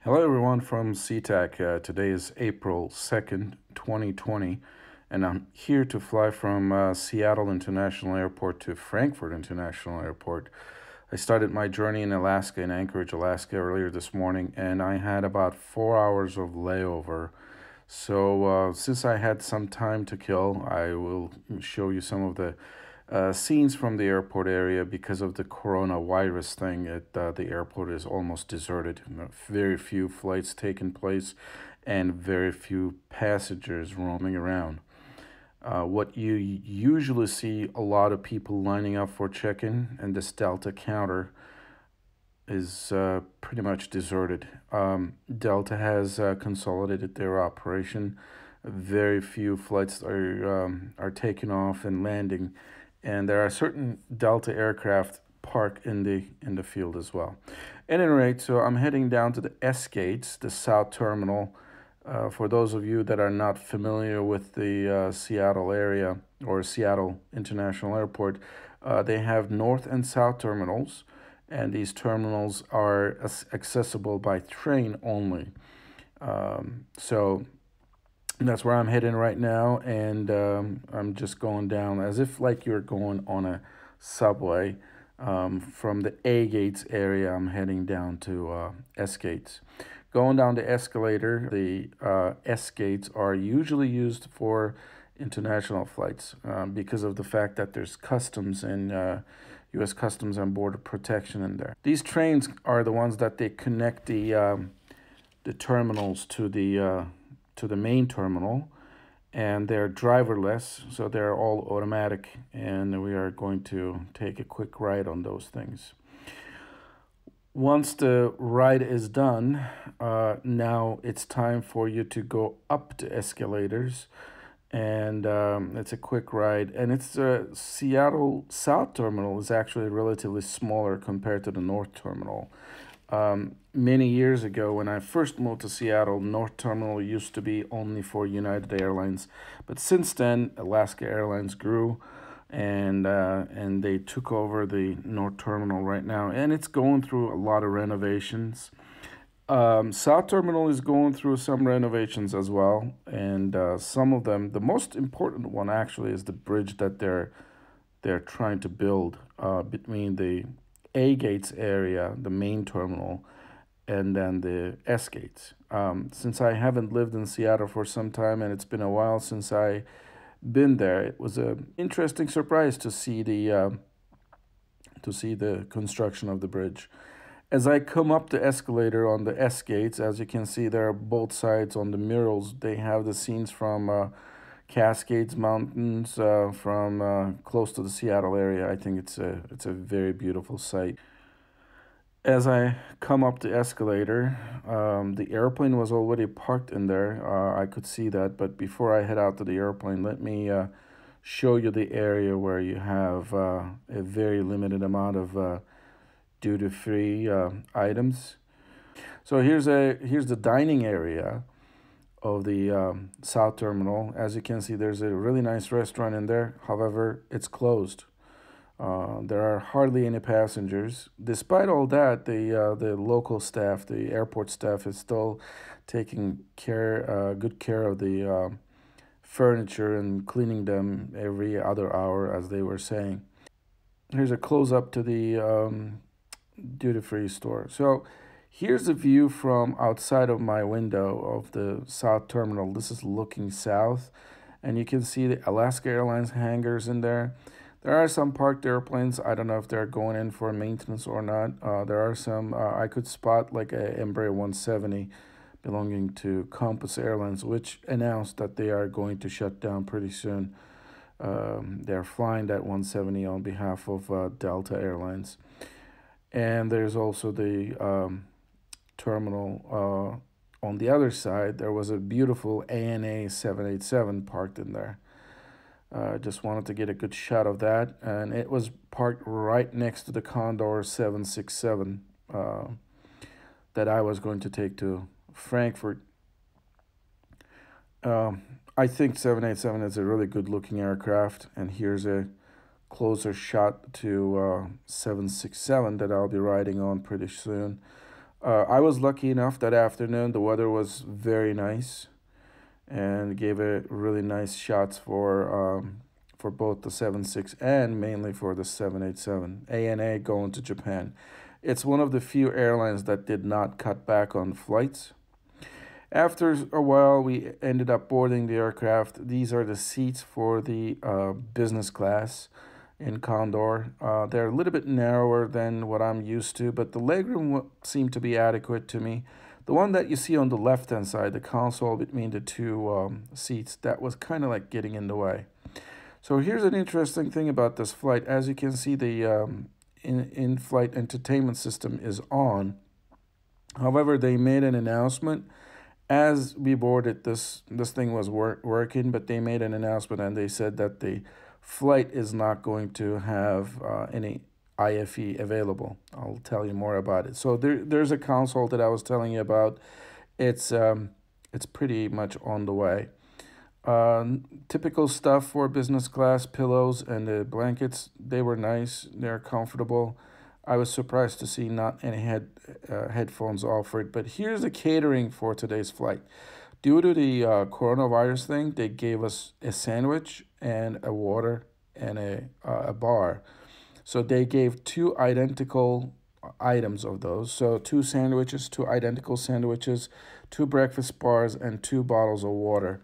Hello, everyone from SeaTac. Today is April 2nd, 2020, and I'm here to fly from Seattle International Airport to Frankfurt International Airport. I started my journey in Alaska, in Anchorage, Alaska, earlier this morning, and I had about 4 hours of layover. So, since I had some time to kill, I will show you some of the scenes from the airport area. Because of the coronavirus thing, the airport is almost deserted. Very few flights taking place and very few passengers roaming around. What you usually see a lot of people lining up for check-in, and this Delta counter is pretty much deserted. Delta has consolidated their operation. Very few flights are taking off and landing, and there are certain Delta aircraft parked in the field as well. At any rate, so I'm heading down to the S gates, the South Terminal. For those of you that are not familiar with the Seattle area or Seattle International Airport, they have North and South terminals, and these terminals are accessible by train only. So that's where I'm heading right now, and I'm just going down as if like you're going on a subway. From the A gates area, I'm heading down to S gates. Going down the escalator, the S gates are usually used for international flights because of the fact that there's customs and U.S. Customs and Border Protection in there. These trains are the ones that they connect the terminals to the main terminal, and they're driverless, so they're all automatic, and we are going to take a quick ride on those things. Once the ride is done, now it's time for you to go up the escalators, and it's a quick ride. And it's Seattle South Terminal is actually relatively smaller compared to the North Terminal. Many years ago, when I first moved to Seattle, North Terminal used to be only for United Airlines, but since then, Alaska Airlines grew, and they took over the North Terminal right now, and it's going through a lot of renovations. South Terminal is going through some renovations as well, and some of them, the most important one actually, is the bridge that they're trying to build between the A gates area, the main terminal, and then the S gates. Since I haven't lived in Seattle for some time, and it's been a while since I been there, it was an interesting surprise to see the construction of the bridge. As I come up the escalator on the S gates, as you can see, there are both sides on the murals. They have the scenes from Cascades Mountains, from close to the Seattle area. I think it's a very beautiful sight. As I come up the escalator, the airplane was already parked in there. I could see that, but before I head out to the airplane, let me show you the area where you have a very limited amount of duty-free items. So here's the dining area of the South Terminal. As you can see, there's a really nice restaurant in there. However, it's closed. There are hardly any passengers. Despite all that, the local staff, the airport staff, is still taking good care of the furniture and cleaning them every other hour, as they were saying. Here's a close up to the duty-free store. So here's a view from outside of my window of the South Terminal. This is looking south, and you can see the Alaska Airlines hangars in there. There are some parked airplanes. I don't know if they're going in for maintenance or not. There are some, I could spot like a Embraer 170 belonging to Compass Airlines, which announced that they are going to shut down pretty soon. They're flying that 170 on behalf of Delta Airlines. And there's also the terminal on the other side. There was a beautiful ANA 787 parked in there. Just wanted to get a good shot of that, and it was parked right next to the Condor 767 that I was going to take to Frankfurt. I think 787 is a really good looking aircraft, and here's a closer shot to 767 that I'll be riding on pretty soon. I was lucky enough that afternoon. The weather was very nice and gave it really nice shots for both the 76 and mainly for the 787. ANA going to Japan. It's one of the few airlines that did not cut back on flights. After a while, we ended up boarding the aircraft. These are the seats for the business class in Condor. They're a little bit narrower than what I'm used to, but the legroom seemed to be adequate to me. The one that you see on the left-hand side, the console between the two seats, that was kind of like getting in the way. So here's an interesting thing about this flight. As you can see, the in-flight entertainment system is on. However, they made an announcement as we boarded. This thing was working, but they made an announcement and they said that the flight is not going to have any IFE available. I'll tell you more about it. So there's a console that I was telling you about. It's pretty much on the way. Typical stuff for business class: pillows and the blankets. They were nice. They're comfortable. I was surprised to see not any headphones offered. But here's the catering for today's flight. Due to the coronavirus thing, they gave us a sandwich and a water and a bar. So they gave two identical items of those. So two sandwiches, two identical sandwiches, two breakfast bars, and two bottles of water.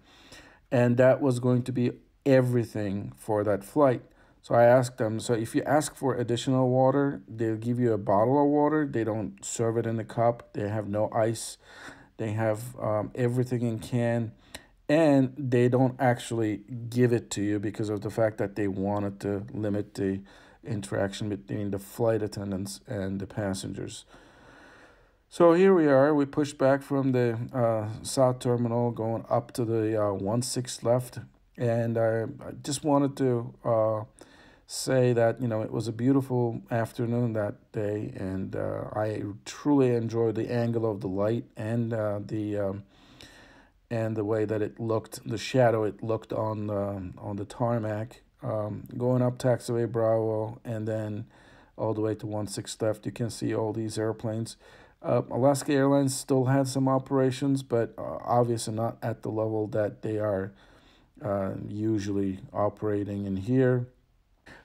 And that was going to be everything for that flight. So I asked them, so if you ask for additional water, they'll give you a bottle of water. They don't serve it in a cup. They have no ice. They have everything in can. And they don't actually give it to you because of the fact that they wanted to limit the interaction between the flight attendants and the passengers. So here we are. We pushed back from the South Terminal going up to the 16 left. And I just wanted to say that, you know, it was a beautiful afternoon that day, and I truly enjoyed the angle of the light and the way that it looked, the shadow it looked on the tarmac, going up Taxiway Bravo and then all the way to 16 left. You can see all these airplanes. Alaska Airlines still had some operations, but obviously not at the level that they are usually operating in here.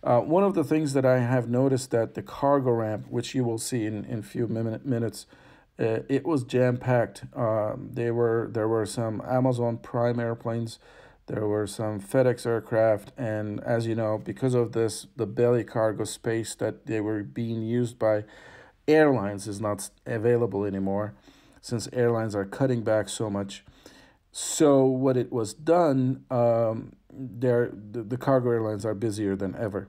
One of the things that I have noticed that the cargo ramp, which you will see in a few minutes, it was jam-packed. There were some Amazon Prime airplanes, there were some FedEx aircraft, and as you know, because of this, the belly cargo space that they were being used by airlines is not available anymore, since airlines are cutting back so much. So what it was done, the cargo airlines are busier than ever.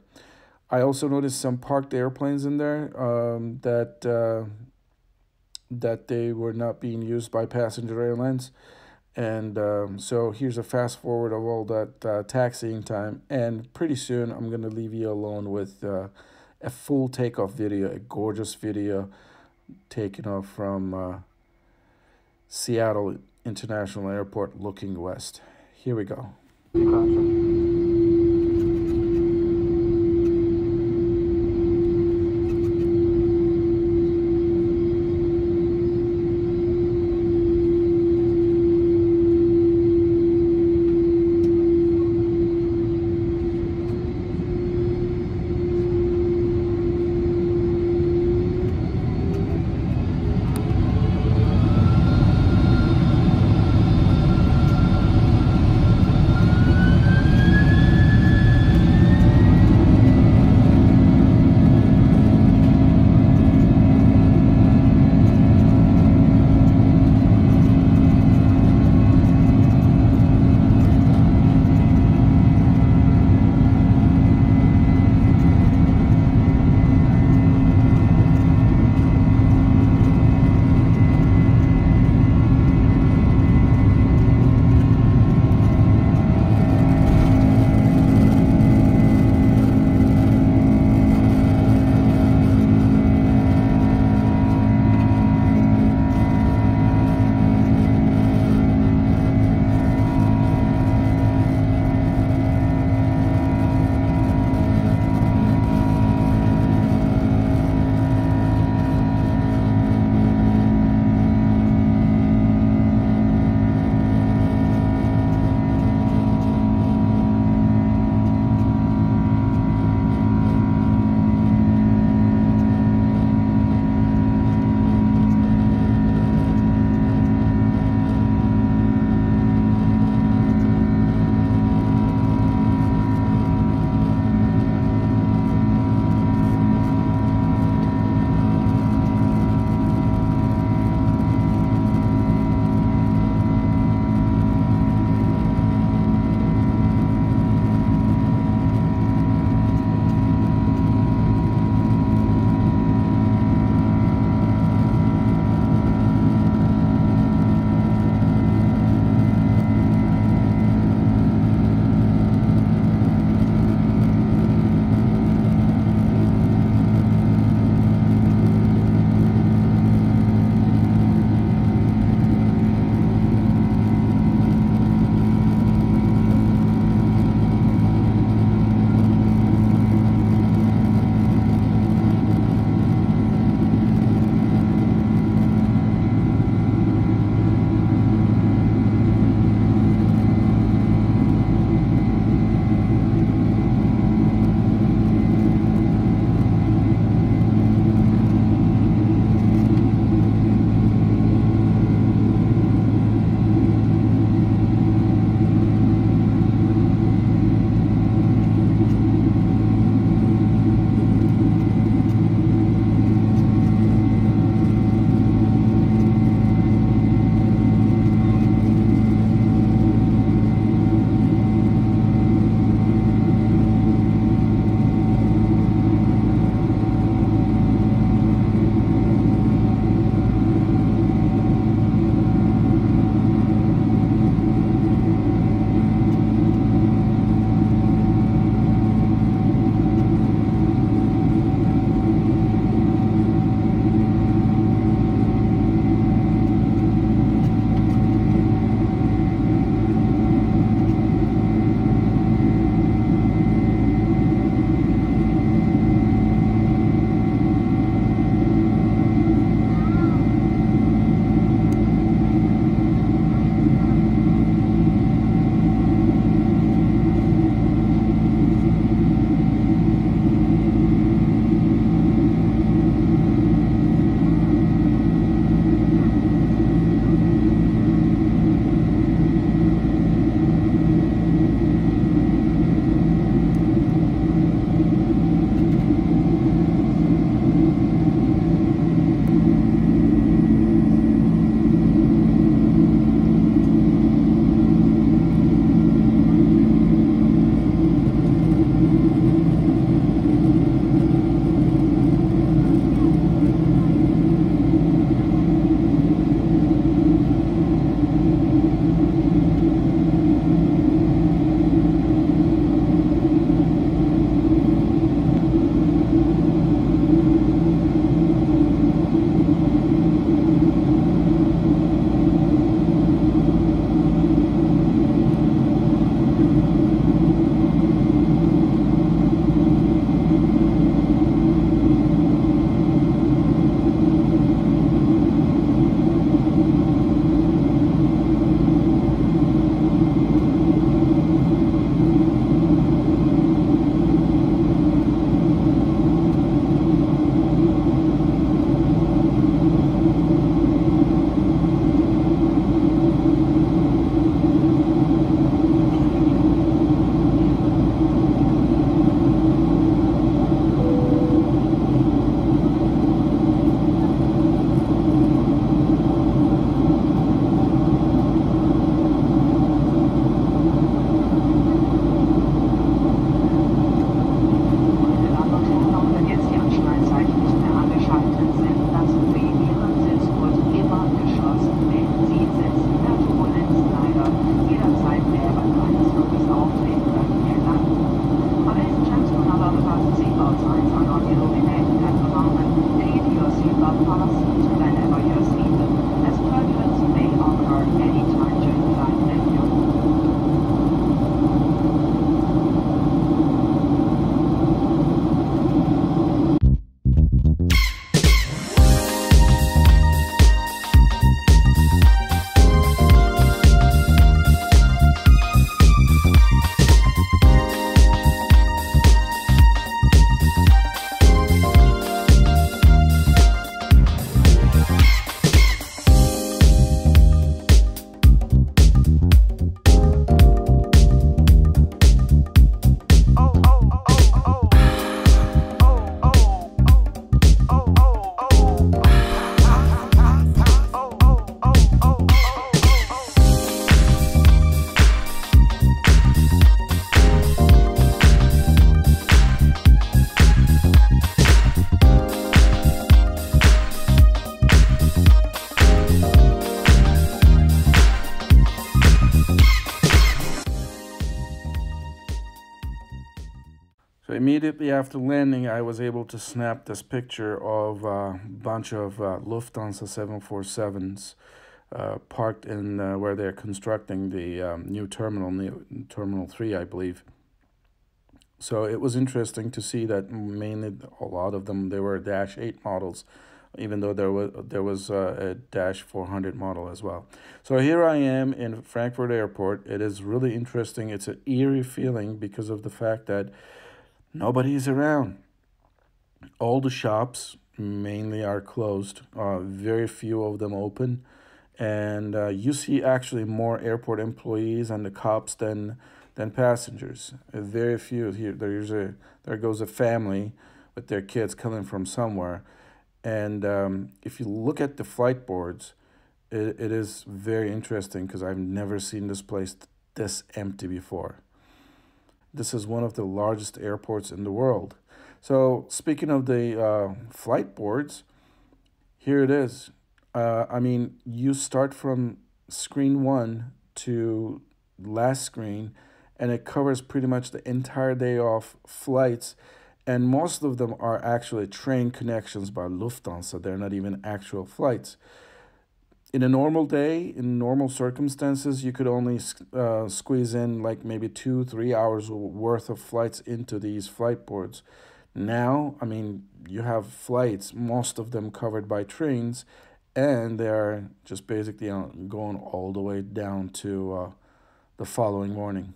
I also noticed some parked airplanes in there that they were not being used by passenger airlines. And so here's a fast forward of all that taxiing time. And pretty soon I'm going to leave you alone with a full takeoff video, a gorgeous video taken off from Seattle International Airport looking west. Here we go. So immediately after landing, I was able to snap this picture of a bunch of Lufthansa 747s parked in where they're constructing the new Terminal 3, I believe. So it was interesting to see that mainly a lot of them, they were Dash 8 models, even though there was a Dash 400 model as well. So here I am in Frankfurt Airport. It is really interesting. It's an eerie feeling because of the fact that nobody's around. All the shops mainly are closed. Very few of them open, and you see actually more airport employees and the cops than passengers. Very few here. There goes a family with their kids coming from somewhere, and if you look at the flight boards, it is very interesting because I've never seen this place this empty before. This is one of the largest airports in the world. So speaking of the flight boards, here it is. I mean, you start from screen 1 to last screen, and it covers pretty much the entire day of flights. And most of them are actually train connections by Lufthansa. They're not even actual flights. In a normal day, in normal circumstances, you could only squeeze in like maybe 2-3 hours worth of flights into these flight boards. Now, I mean, you have flights, most of them covered by trains, and they're just basically going all the way down to the following morning.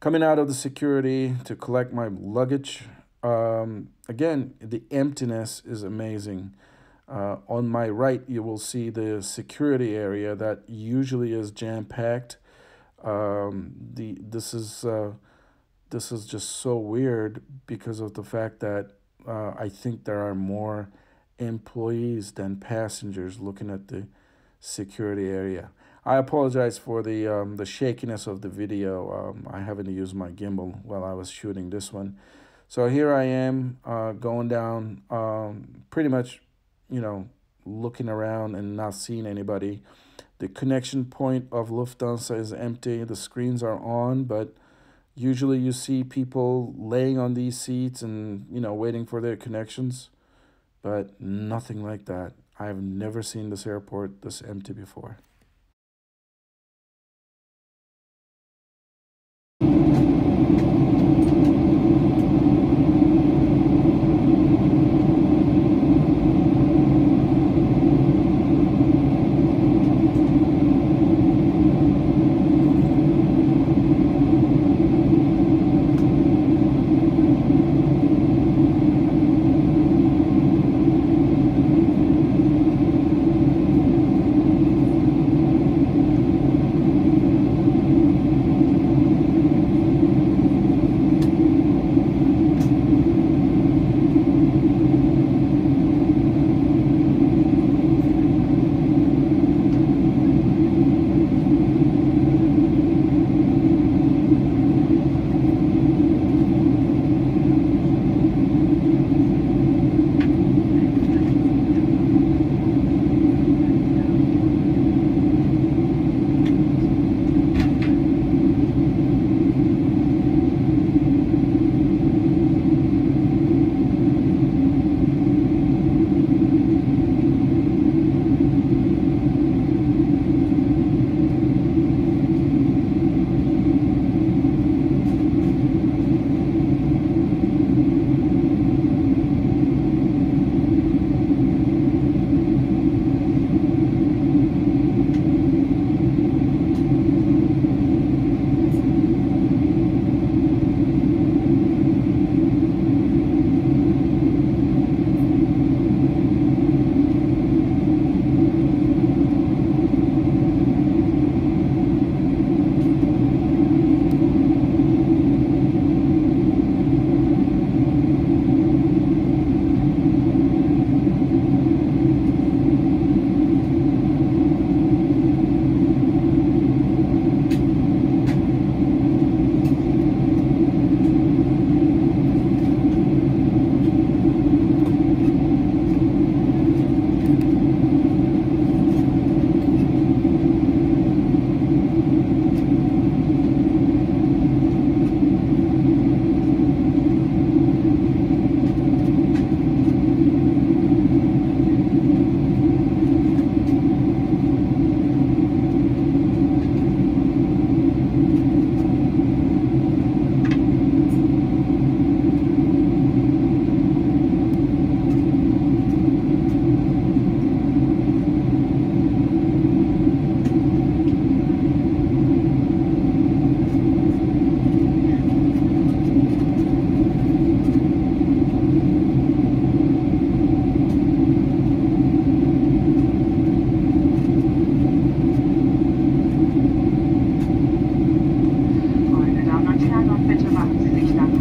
Coming out of the security to collect my luggage, again, the emptiness is amazing. On my right, you will see the security area that usually is jam-packed. This is just so weird because of the fact that I think there are more employees than passengers looking at the security area. I apologize for the shakiness of the video. I haven't used my gimbal while I was shooting this one. So here I am going down, pretty much, looking around and not seeing anybody. The connection point of Lufthansa is empty. The screens are on, but usually you see people laying on these seats and, waiting for their connections. But nothing like that. I've never seen this airport this empty before.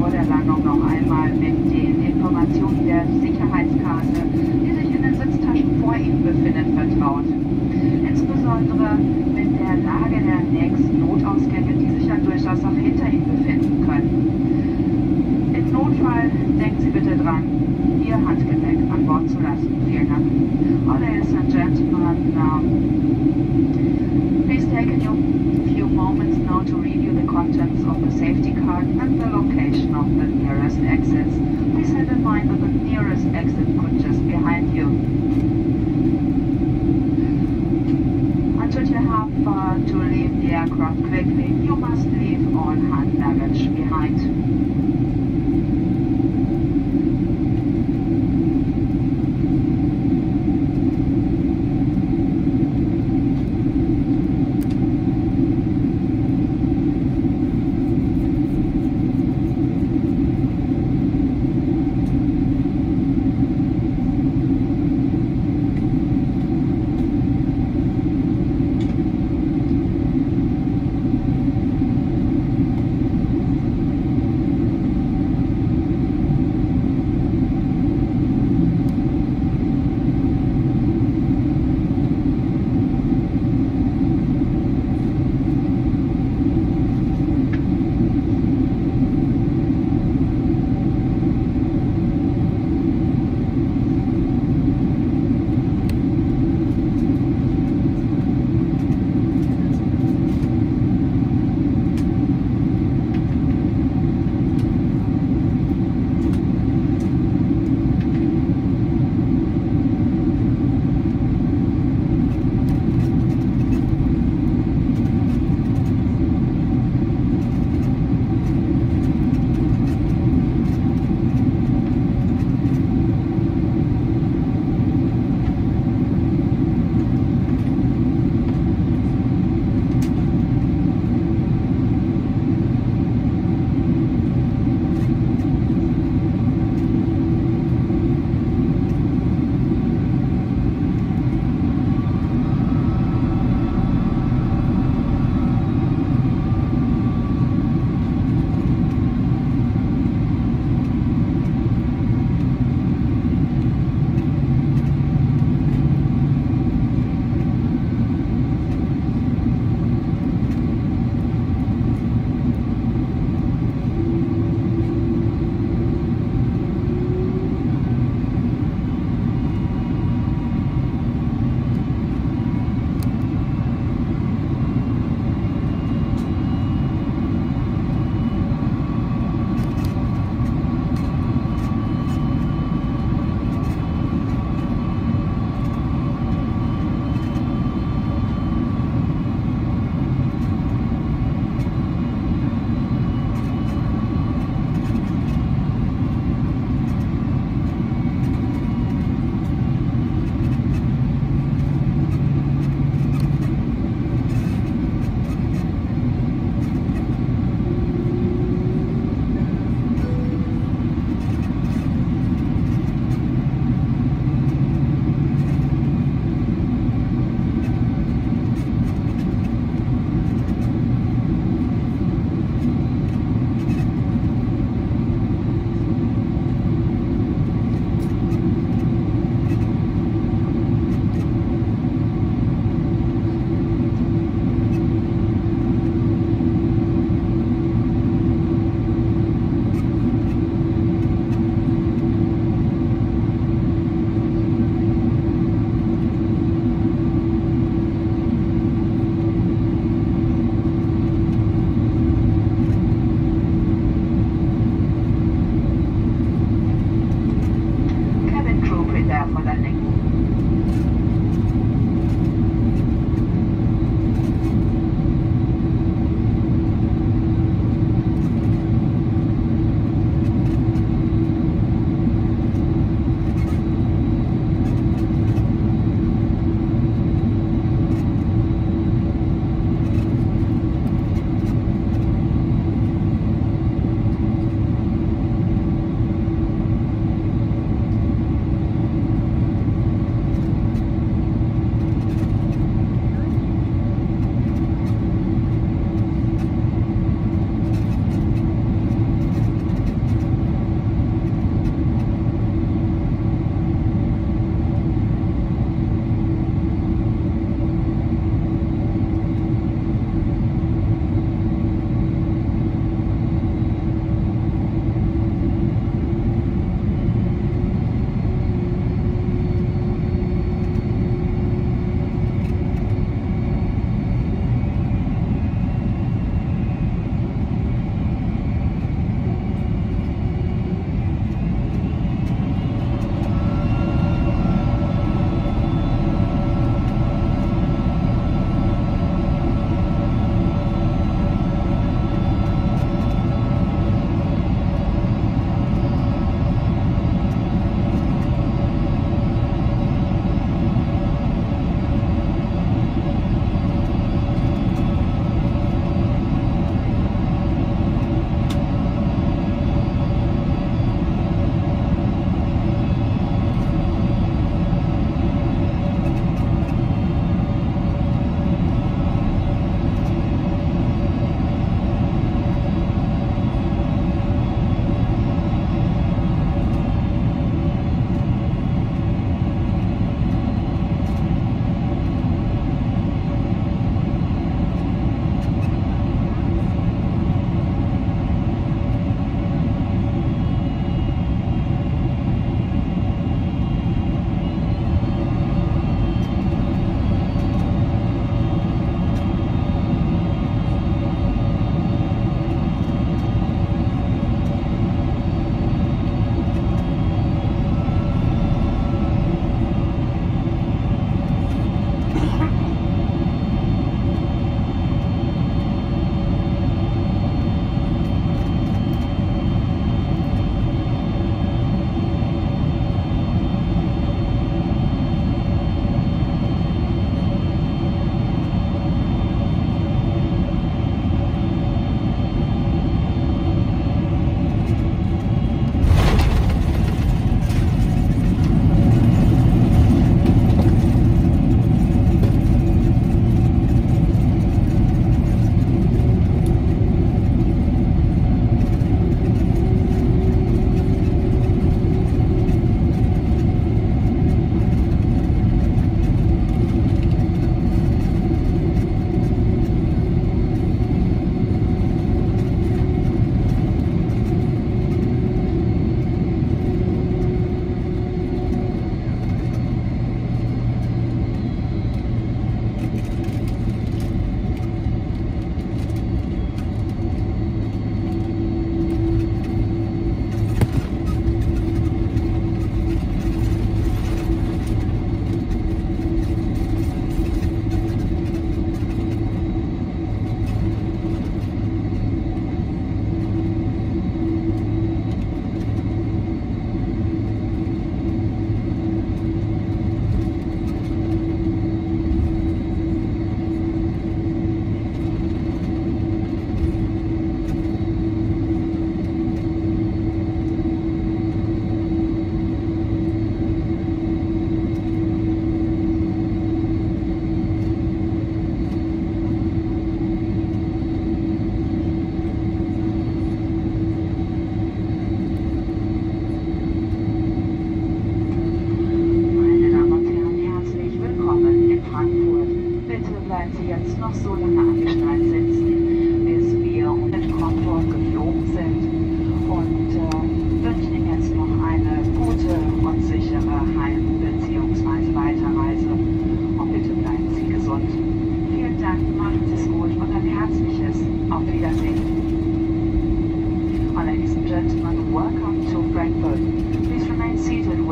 vor der Landung noch einmal mit den Informationen der Sicherheitskarte, die sich in den Sitztaschen vor Ihnen befinden, vertraut. Insbesondere mit der Lage der nächsten Notausgänge, die sich ja durchaus auch hinter Ihnen befinden können. Im Notfall denken Sie bitte dran, Ihr Handgepäck an Bord zu lassen. Vielen Dank. Ladies and gentlemen, please take a few moments now to review the contents of the safety card and the location of the nearest exits. Please have in mind that the nearest exit could just behind you. And should you have to leave the aircraft quickly, you must leave all hand luggage behind.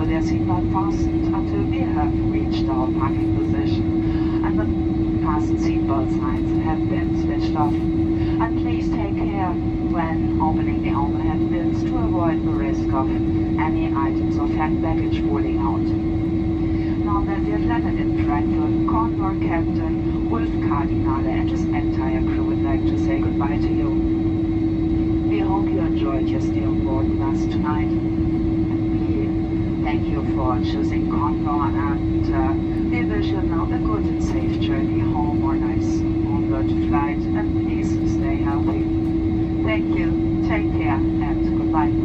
ensure their seatbelt fastened until we have reached our parking position and the fasten seatbelt signs have been switched off. And please take care when opening the overhead bins to avoid the risk of any items of hand baggage falling out. Now that we have landed in Frankfurt, Condor Captain Wolf Cardinale and his entire crew would like to say goodbye to you. We hope you enjoyed your stay on board with us tonight. We thank you for choosing Condor, and we wish you now a good and safe journey home or nice onward flight, and please stay healthy. Thank you, take care, and goodbye.